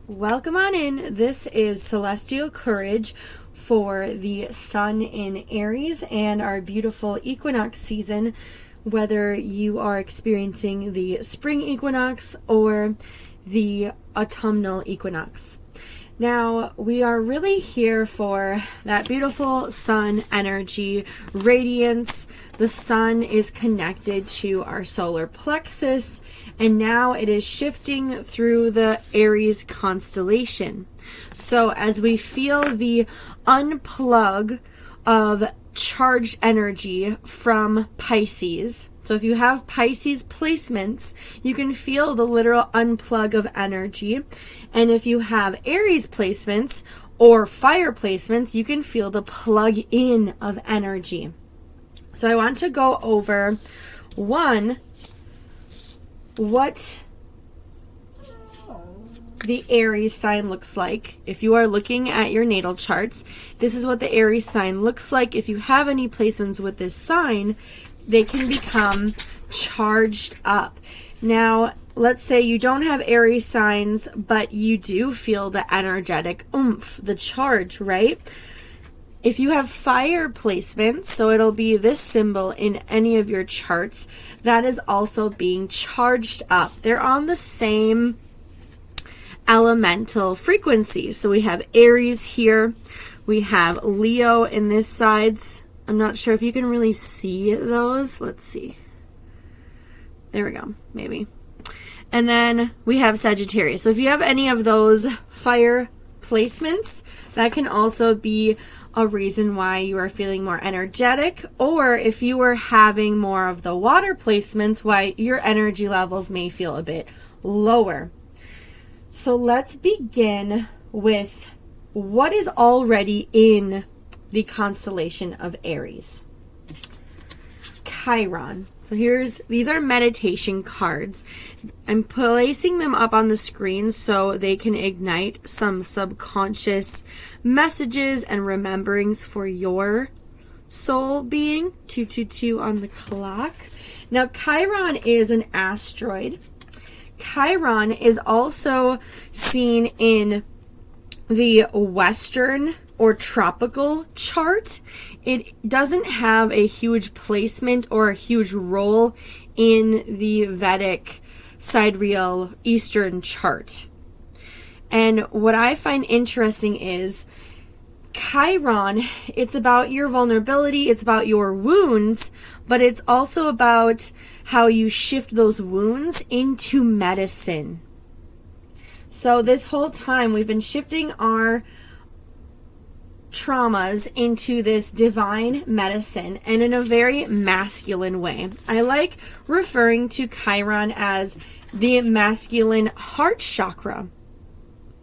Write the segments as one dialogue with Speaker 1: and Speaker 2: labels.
Speaker 1: Welcome on in. This is Celestial Courage for the Sun in Aries and our beautiful equinox season, whether you are experiencing the spring equinox or the autumnal equinox. Now, we are really here for that beautiful sun energy, radiance. The sun is connected to our solar plexus, and now it is shifting through the Aries constellation. So as we feel the unplug of charged energy from Pisces, so if you have Pisces placements, you can feel the literal unplug of energy. And if you have Aries placements or fire placements, you can feel the plug in of energy. So I want to go over what the Aries sign looks like. If you are looking at your natal charts, this is what the Aries sign looks like. If you have any placements with this sign, they can become charged up. Now, let's say you don't have Aries signs, but you do feel the energetic oomph, the charge, right? If you have fire placements, so it'll be this symbol in any of your charts, that is also being charged up. They're on the same elemental frequency. So we have Aries here, we have Leo in this side. I'm not sure if you can really see those. Let's see. There we go, maybe. And then we have Sagittarius. So if you have any of those fire placements, that can also be a reason why you are feeling more energetic, or if you are having more of the water placements, why your energy levels may feel a bit lower. So let's begin with what is already in the constellation of Aries. Chiron. So these are meditation cards. I'm placing them up on the screen so they can ignite some subconscious messages and rememberings for your soul being. 222 on the clock. Now, Chiron is an asteroid. Chiron is also seen in the Western or tropical chart. It doesn't have a huge placement or a huge role in the Vedic sidereal Eastern chart. And what I find interesting is Chiron, it's about your vulnerability, it's about your wounds, but it's also about how you shift those wounds into medicine. So this whole time we've been shifting our traumas into this divine medicine, and in a very masculine way. I like referring to Chiron as the masculine heart chakra.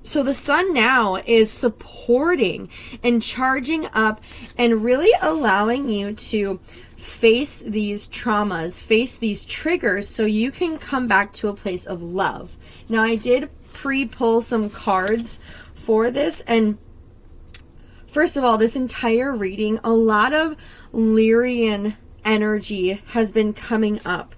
Speaker 1: So the sun now is supporting and charging up and really allowing you to face these traumas, face these triggers, so you can come back to a place of love. Now, I did pre-pull some cards for this, and first of all, this entire reading, a lot of Lyrian energy has been coming up.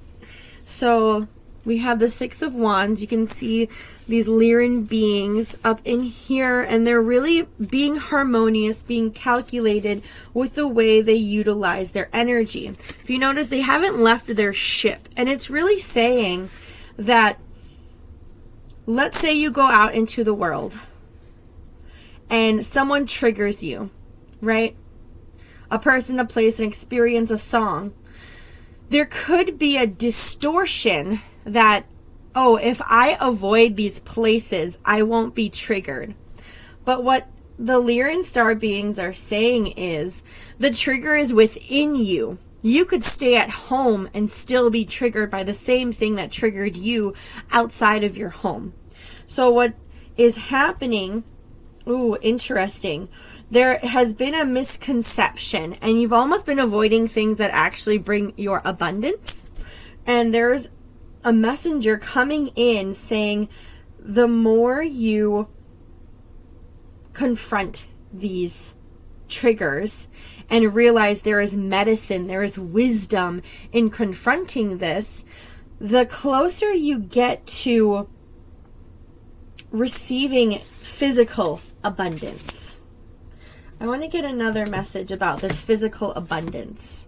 Speaker 1: So we have the Six of Wands. You can see these Lyrian beings up in here, and they're really being harmonious, being calculated with the way they utilize their energy. If you notice, they haven't left their ship, and it's really saying that, let's say you go out into the world and someone triggers you, right? A person, a place, an experience, a song. There could be a distortion that, oh, if I avoid these places, I won't be triggered. But what the Lyrian star beings are saying is the trigger is within you. You could stay at home and still be triggered by the same thing that triggered you outside of your home. So what is happening, interesting. There has been a misconception, and you've almost been avoiding things that actually bring your abundance. And there's a messenger coming in saying, the more you confront these triggers and realize there is medicine, there is wisdom in confronting this, the closer you get to receiving physical abundance. I want to get another message about this physical abundance.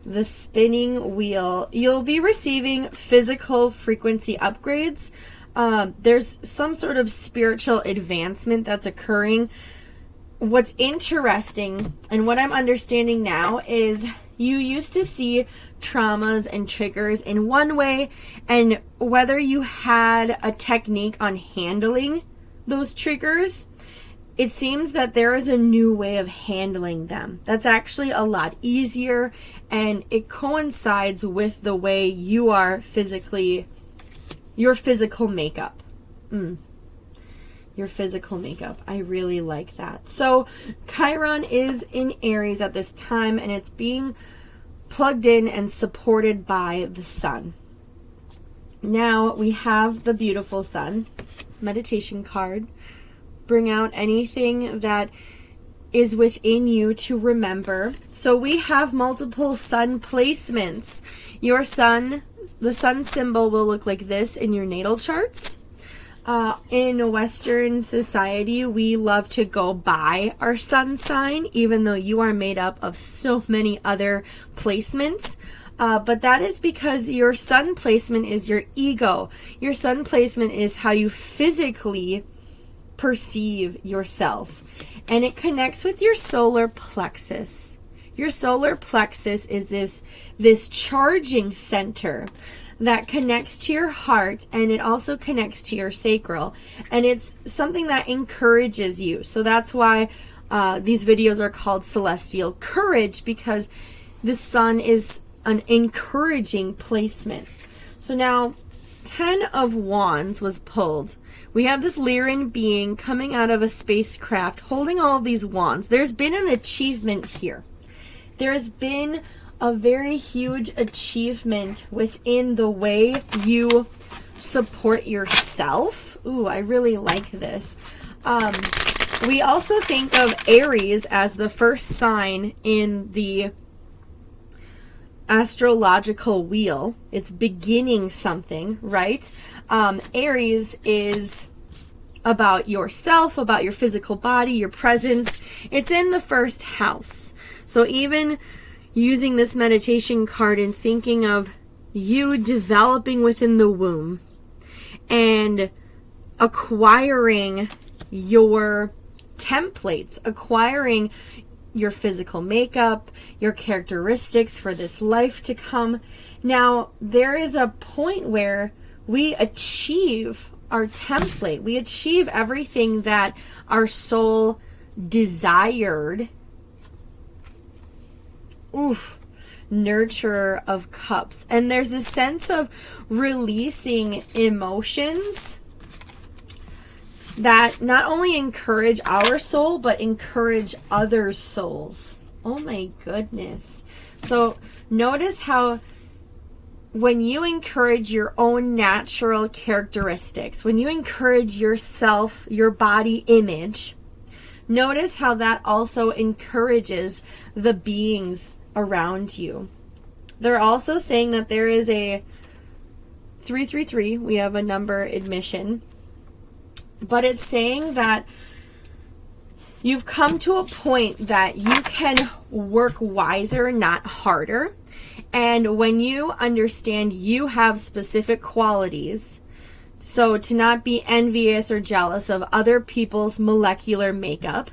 Speaker 1: The spinning wheel. You'll be receiving physical frequency upgrades. There's some sort of spiritual advancement that's occurring. What's interesting and what I'm understanding now is you used to see traumas and triggers in one way, and whether you had a technique on handling those triggers, it seems that there is a new way of handling them that's actually a lot easier, and it coincides with the way you are physically, your physical makeup. Your physical makeup. I really like that. So Chiron is in Aries at this time, and it's being plugged in and supported by the sun. Now we have the beautiful sun meditation card. Bring out anything that is within you to remember. So we have multiple sun placements. Your sun, the sun symbol will look like this in your natal charts. In Western society, we love to go by our sun sign, even though you are made up of so many other placements. But that is because your sun placement is your ego. Your sun placement is how you physically perceive yourself. And it connects with your solar plexus. Your solar plexus is this charging center that connects to your heart, and it also connects to your sacral, and it's something that encourages you. So that's why these videos are called Celestial Courage, because the sun is an encouraging placement. So now 10 of Wands was pulled. We have this Lyran being coming out of a spacecraft holding all of these wands. There's been an achievement here. There's been a very huge achievement within the way you support yourself. Ooh, I really like this. We also think of Aries as the first sign in the astrological wheel. It's beginning something, right? Aries is about yourself, about your physical body, your presence. It's in the first house. So even using this meditation card and thinking of you developing within the womb and acquiring your templates, acquiring your physical makeup, your characteristics for this life to come. Now, there is a point where we achieve our template. We achieve everything that our soul desired. Nurturer of Cups. And there's a sense of releasing emotions that not only encourage our soul, but encourage others' souls. Oh my goodness. So notice how when you encourage your own natural characteristics, when you encourage yourself, your body image, notice how that also encourages the beings around you. They're also saying that there is a 333. We have a number admission. But it's saying that you've come to a point that you can work wiser, not harder. And when you understand you have specific qualities, so to not be envious or jealous of other people's molecular makeup,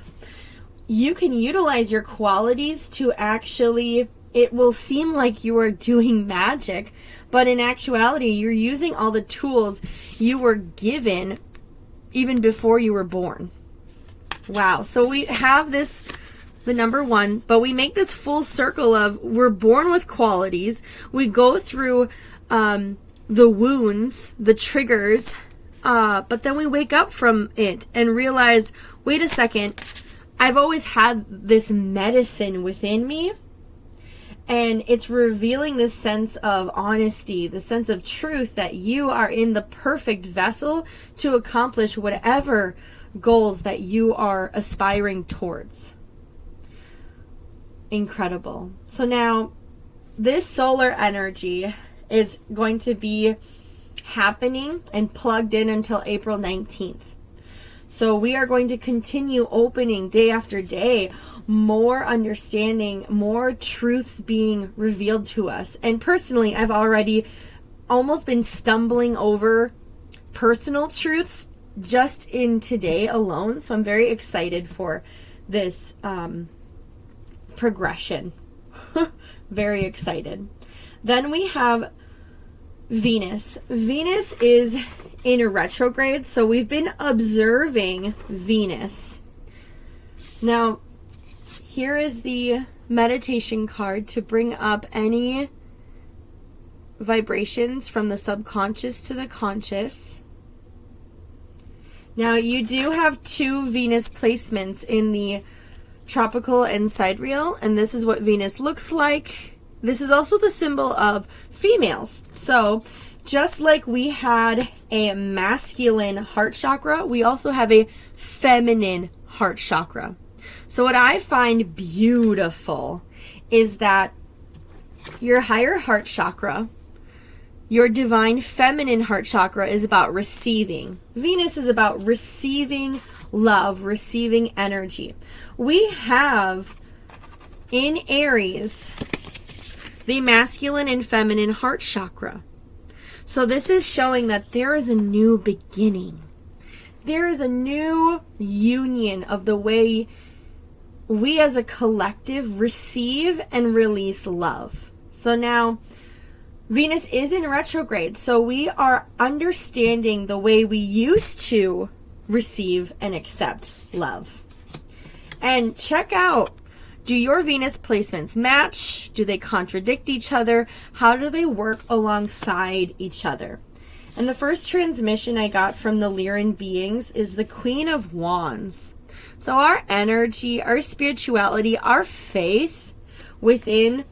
Speaker 1: you can utilize your qualities to actually, it will seem like you are doing magic, but in actuality, you're using all the tools you were given even before you were born. Wow. So we have this, the number 1, but we make this full circle of we're born with qualities. We go through the wounds, the triggers, but then we wake up from it and realize, wait a second, I've always had this medicine within me, and it's revealing this sense of honesty, the sense of truth that you are in the perfect vessel to accomplish whatever goals that you are aspiring towards. Incredible. So now this solar energy is going to be happening and plugged in until April 19th. So we are going to continue opening day after day, more understanding, more truths being revealed to us. And personally, I've already almost been stumbling over personal truths just in today alone. So I'm very excited for this progression. Very excited. Then we have Venus. Venus is in a retrograde, so we've been observing Venus. Now, here is the meditation card to bring up any vibrations from the subconscious to the conscious. Now, you do have 2 Venus placements in the tropical and sidereal, and this is what Venus looks like. This is also the symbol of females. So, just like we had a masculine heart chakra, we also have a feminine heart chakra. So what I find beautiful is that your higher heart chakra, your divine feminine heart chakra, is about receiving. Venus is about receiving love, receiving energy. We have in Aries the masculine and feminine heart chakra. So this is showing that there is a new beginning. There is a new union of the way we as a collective receive and release love. So now Venus is in retrograde, so we are understanding the way we used to receive and accept love. And check out, do your Venus placements match? Do they contradict each other? How do they work alongside each other? And the first transmission I got from the Lyran beings is the Queen of Wands. So our energy, our spirituality, our faith within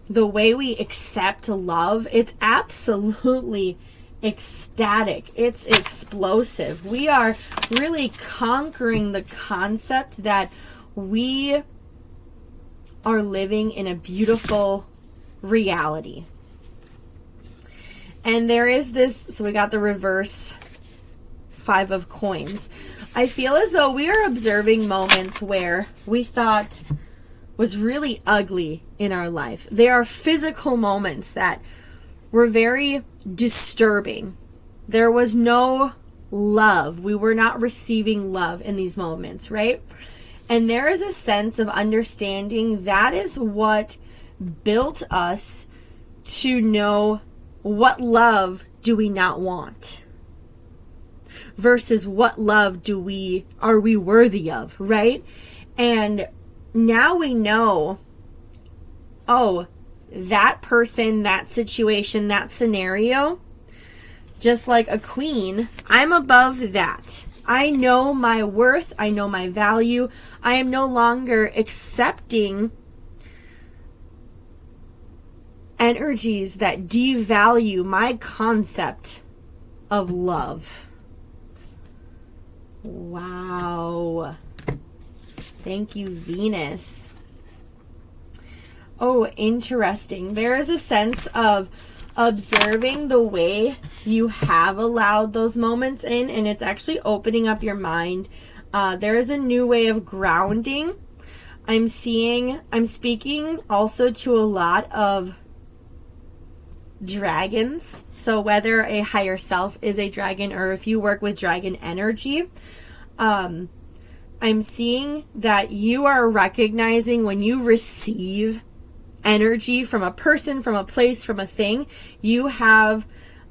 Speaker 1: the way we accept love, it's absolutely ecstatic. It's explosive. We are really conquering the concept that we are living in a beautiful reality. And there is this, so we got the reverse 5 of coins. I feel as though we are observing moments where we thought was really ugly in our life. There are physical moments that were very disturbing. There was no love. We were not receiving love in these moments, right? And there is a sense of understanding that is what built us to know what love do we not want versus what love are we worthy of, right? And now we know, oh, that person, that situation, that scenario, just like a queen, I'm above that. I know my worth. I know my value. I am no longer accepting energies that devalue my concept of love. Wow. Thank you, Venus. Oh, interesting. There is a sense of observing the way you have allowed those moments in, and it's actually opening up your mind. There is a new way of grounding. I'm speaking also to a lot of dragons. So whether a higher self is a dragon or if you work with dragon energy, I'm seeing that you are recognizing when you receive energy from a person, from a place, from a thing, you have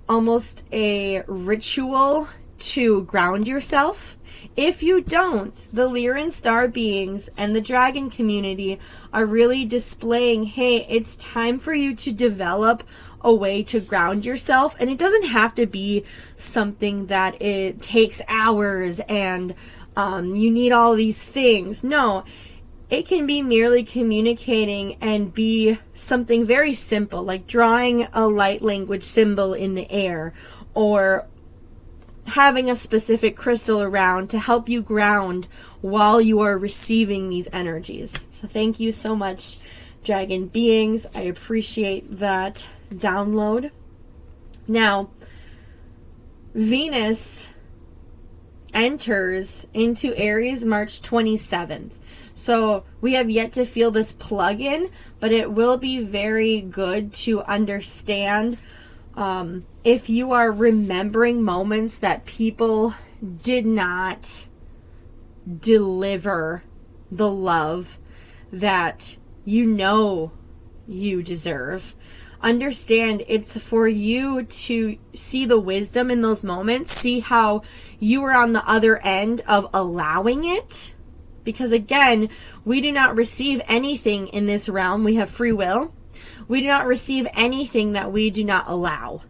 Speaker 1: almost a ritual to ground yourself. If you don't, the Lyran star beings and the dragon community are really displaying, hey, it's time for you to develop a way to ground yourself. And it doesn't have to be something that it takes hours and you need all these things. No, it can be merely communicating and be something very simple, like drawing a light language symbol in the air or having a specific crystal around to help you ground while you are receiving these energies. So thank you so much, dragon beings. I appreciate that download. Now, Venus enters into Aries March 27th. So we have yet to feel this plug-in, but it will be very good to understand if you are remembering moments that people did not deliver the love that you know you deserve. Understand it's for you to see the wisdom in those moments, see how you are on the other end of allowing it. Because again, we do not receive anything in this realm. We have free will. We do not receive anything that we do not allow.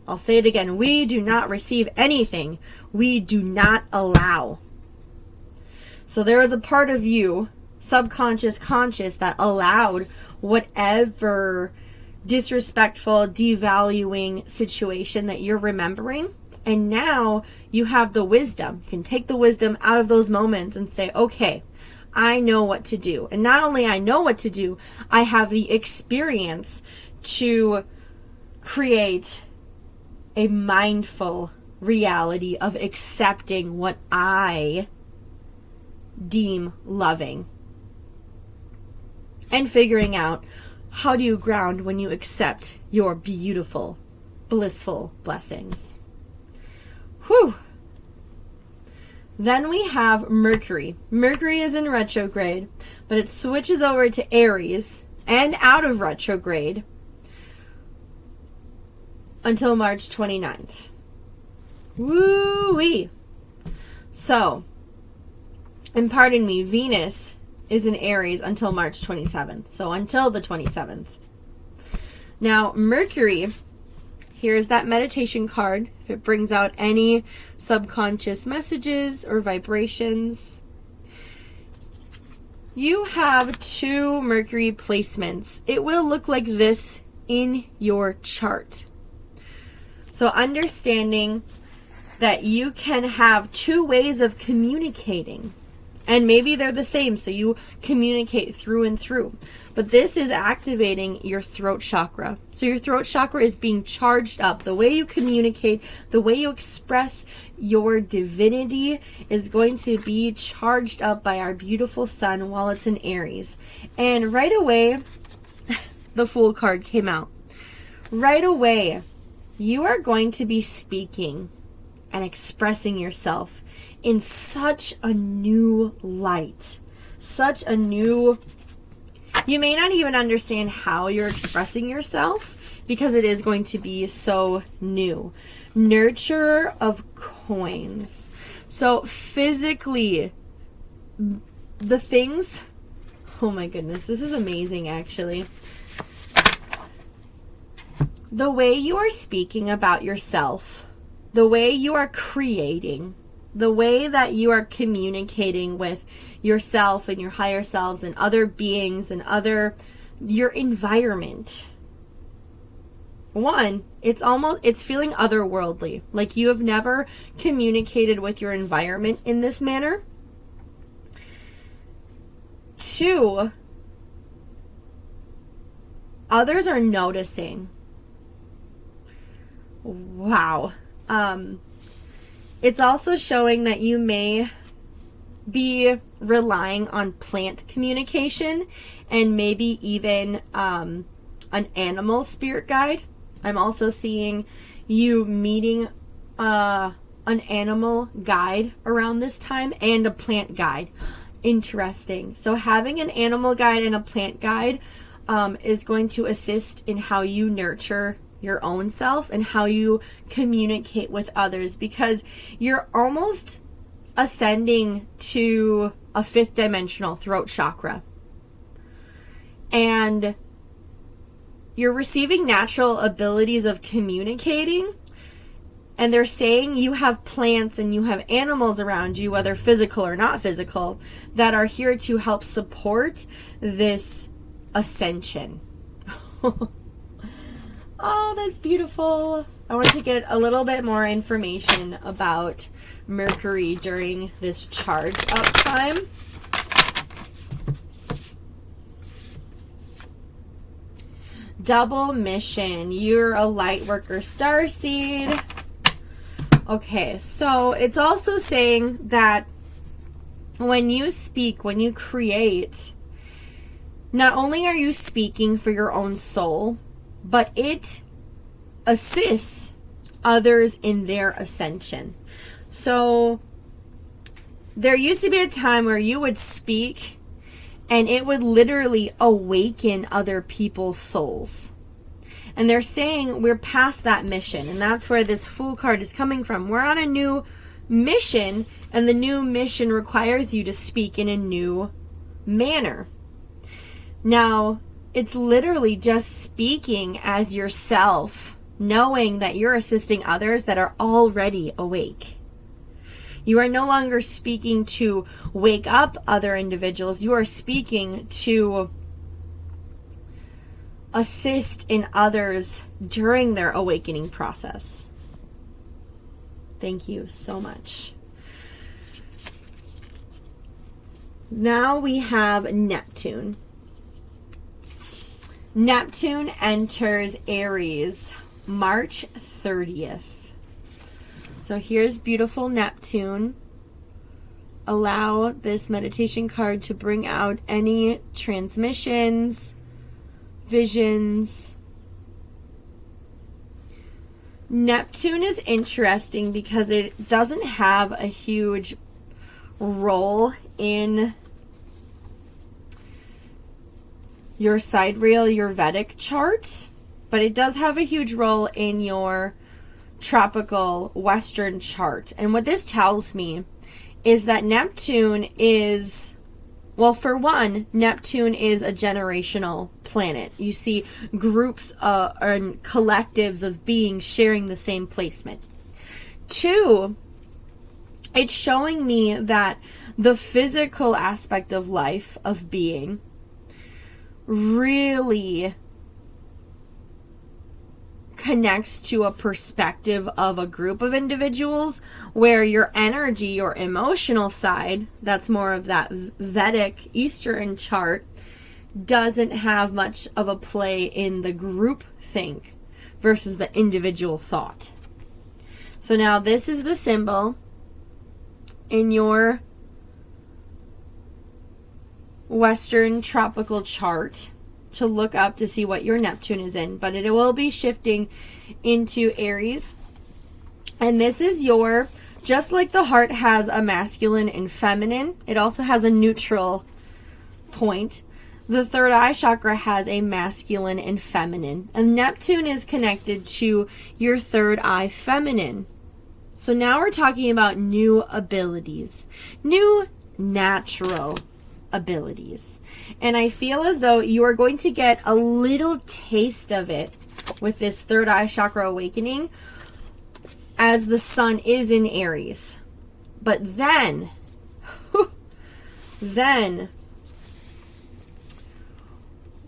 Speaker 1: I'll say it again. We do not receive anything we do not allow. So there is a part of you, subconscious, conscious, that allowed whatever disrespectful, devaluing situation that you're remembering. And now you have the wisdom. You can take the wisdom out of those moments and say, okay, I know what to do. And not only I know what to do, I have the experience to create a mindful reality of accepting what I deem loving. And figuring out, how do you ground when you accept your beautiful, blissful blessings? Whew. Then we have Mercury. Mercury is in retrograde, but it switches over to Aries and out of retrograde until March 29th. Woo-wee. So, and pardon me, Venus is in Aries until March 27th. So until the 27th. Now, Mercury, here's that meditation card. If it brings out any subconscious messages or vibrations. You have 2 Mercury placements. It will look like this in your chart. So understanding that you can have 2 ways of communicating. And maybe they're the same, so you communicate through and through. But this is activating your throat chakra. So your throat chakra is being charged up. The way you communicate, the way you express your divinity is going to be charged up by our beautiful sun while it's in Aries. And right away, the Fool card came out. Right away, you are going to be speaking and expressing yourself in such a new light, such a new, you may not even understand how you're expressing yourself because it is going to be so new. Nurturer of coins. So physically, the things, oh my goodness, this is amazing actually. The way you are speaking about yourself, the way you are creating, the way that you are communicating with yourself and your higher selves and other beings and your environment. One, it's feeling otherworldly. Like you have never communicated with your environment in this manner. 2, others are noticing. Wow. It's also showing that you may be relying on plant communication and maybe even an animal spirit guide. I'm also seeing you meeting an animal guide around this time and a plant guide. Interesting. So having an animal guide and a plant guide is going to assist in how you nurture your own self and how you communicate with others, because you're almost ascending to a 5th dimensional throat chakra. And you're receiving natural abilities of communicating. And they're saying you have plants and you have animals around you, whether physical or not physical, that are here to help support this ascension. Oh, that's beautiful. I want to get a little bit more information about Mercury during this charge up time. Double mission. You're a light worker starseed. Okay, so it's also saying that when you speak, when you create, not only are you speaking for your own soul, but it assists others in their ascension. So there used to be a time where you would speak and it would literally awaken other people's souls. And they're saying we're past that mission, and that's where this Fool card is coming from. We're on a new mission, and the new mission requires you to speak in a new manner. Now, it's literally just speaking as yourself, knowing that you're assisting others that are already awake. You are no longer speaking to wake up other individuals. You are speaking to assist in others during their awakening process. Thank you so much. Now we have Neptune. Neptune enters Aries March 30th. So here's beautiful Neptune. Allow this meditation card to bring out any transmissions, visions. Neptune is interesting because it doesn't have a huge role in your sidereal, your Vedic chart, but it does have a huge role in your tropical Western chart. And what this tells me is that Neptune is, well, for one, Neptune is a generational planet. You see groups and collectives of beings sharing the same placement. Two, it's showing me that the physical aspect of life, of being, really connects to a perspective of a group of individuals where your energy, your emotional side, that's more of that Vedic Eastern chart, doesn't have much of a play in the group think versus the individual thought. So now this is the symbol in your Western tropical chart to look up to see what your Neptune is in, but it will be shifting into Aries. And this is your, just like the heart has a masculine and feminine, it also has a neutral point. The third eye chakra has a masculine and feminine, and Neptune is connected to your third eye feminine. So now we're talking about new abilities, new natural abilities. And I feel as though you are going to get a little taste of it with this third eye chakra awakening as the sun is in Aries. But then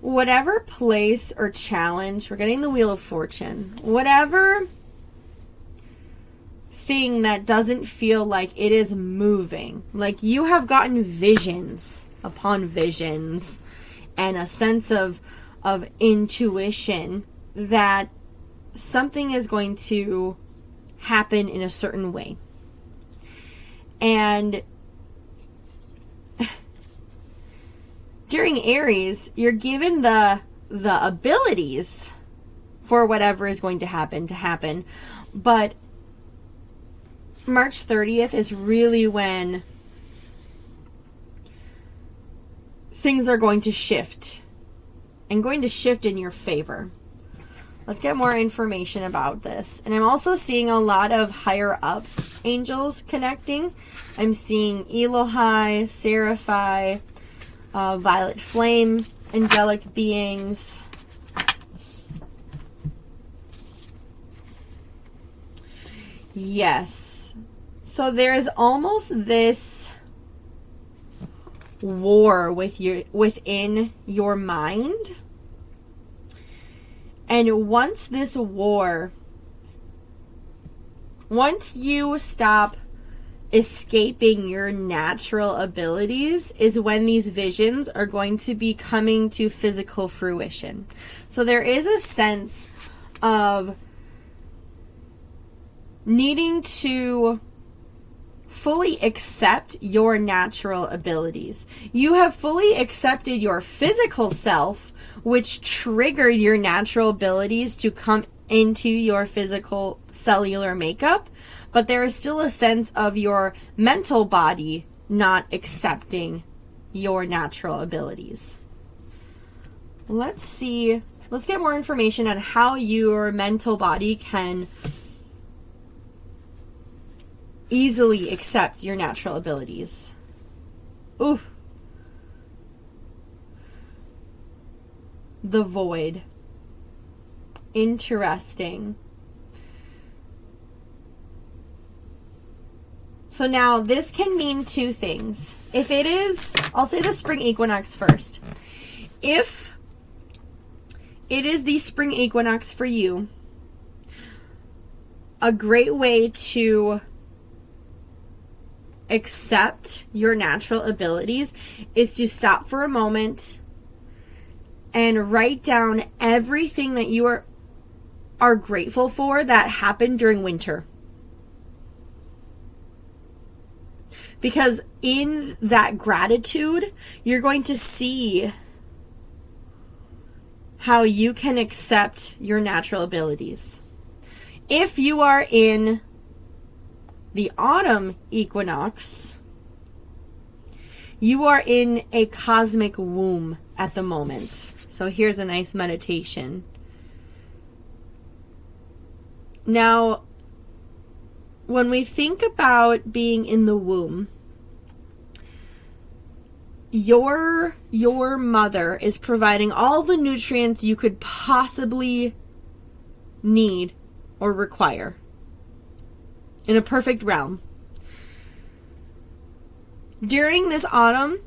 Speaker 1: whatever place or challenge, we're getting the Wheel of Fortune, whatever thing that doesn't feel like it is moving, like you have gotten visions upon visions and a sense of intuition that something is going to happen in a certain way. And during Aries, you're given the abilities for whatever is going to happen. But March 30th is really when things are going to shift and going to shift in your favor. Let's get more information about this. And I'm also seeing a lot of higher up angels connecting. I'm seeing Elohai, Seraphi, Violet Flame, angelic beings. Yes. So there's almost this war within your mind. And once you stop escaping your natural abilities is when these visions are going to be coming to physical fruition. So there is a sense of needing to fully accept your natural abilities. You have fully accepted your physical self, which triggered your natural abilities to come into your physical cellular makeup, but there is still a sense of your mental body not accepting your natural abilities. Let's get more information on how your mental body can easily accept your natural abilities. Ooh. The void. Interesting. So now this can mean two things. If it is, I'll say the spring equinox first. If it is the spring equinox for you, a great way to accept your natural abilities is to stop for a moment and write down everything that you are grateful for that happened during winter. Because in that gratitude, you're going to see how you can accept your natural abilities. If you are in the autumn equinox, you are in a cosmic womb at the moment. So here's a nice meditation. Now, when we think about being in the womb, your mother is providing all the nutrients you could possibly need or require in a perfect realm. During this autumn,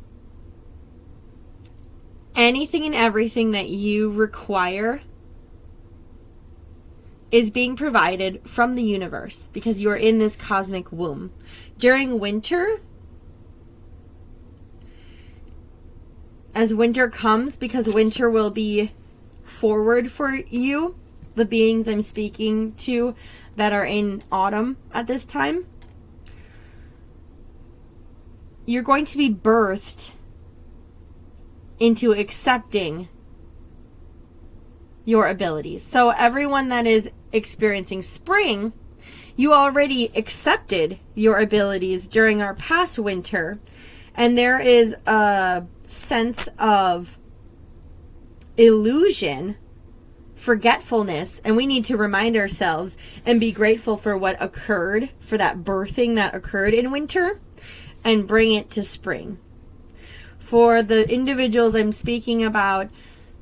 Speaker 1: anything and everything that you require is being provided from the universe because you're in this cosmic womb. During winter, as winter comes, because winter will be forward for you, the beings I'm speaking to that are in autumn at this time, you're going to be birthed into accepting your abilities. So everyone that is experiencing spring, you already accepted your abilities during our past winter, and there is a sense of illusion, forgetfulness, and we need to remind ourselves and be grateful for what occurred, for that birthing that occurred in winter, and bring it to spring. For the individuals I'm speaking about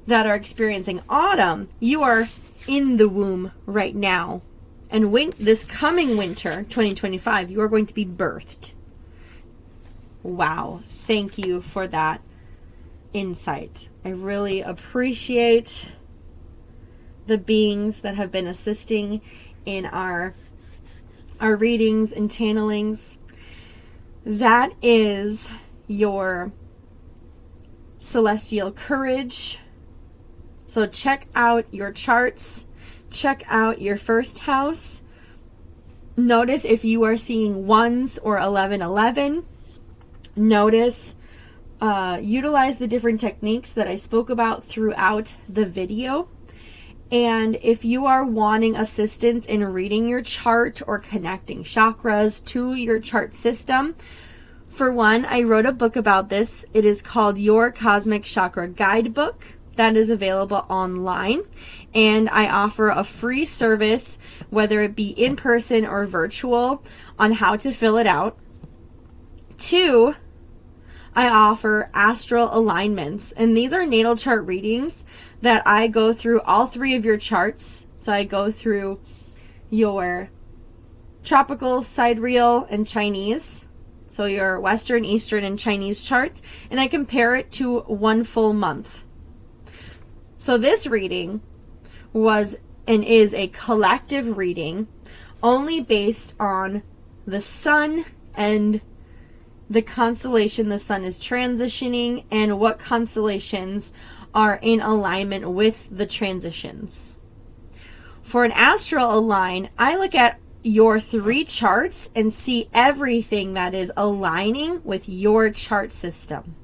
Speaker 1: that are experiencing autumn, you are in the womb right now. And this coming winter, 2025, you are going to be birthed. Wow. Thank you for that insight. I really appreciate the beings that have been assisting in our readings and channelings. That is your celestial courage. So check out your charts. Check out your first house. Notice if you are seeing 1s or 1111. Notice, utilize the different techniques that I spoke about throughout the video. And if you are wanting assistance in reading your chart or connecting chakras to your chart system, for one, I wrote a book about this. It is called Your Cosmic Chakra Guidebook. That is available online. And I offer a free service, whether it be in person or virtual, on how to fill it out. 2, I offer astral alignments, and these are natal chart readings that I go through all 3 of your charts. So I go through your tropical, sidereal, and Chinese, so your Western, Eastern, and Chinese charts, and I compare it to 1 full month. So this reading was and is a collective reading only based on the sun and the constellation the sun is transitioning and what constellations are in alignment with the transitions. For an astral align, I look at your 3 charts and see everything that is aligning with your chart system,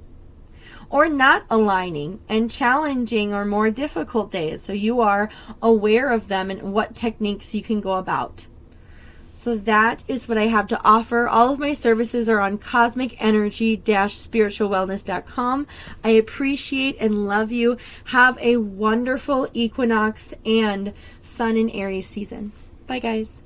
Speaker 1: or not aligning and challenging or more difficult days, so you are aware of them and what techniques you can go about. So that is what I have to offer. All of my services are on cosmicenergy-spiritualwellness.com. I appreciate and love you. Have a wonderful equinox and Sun in Aries season. Bye, guys.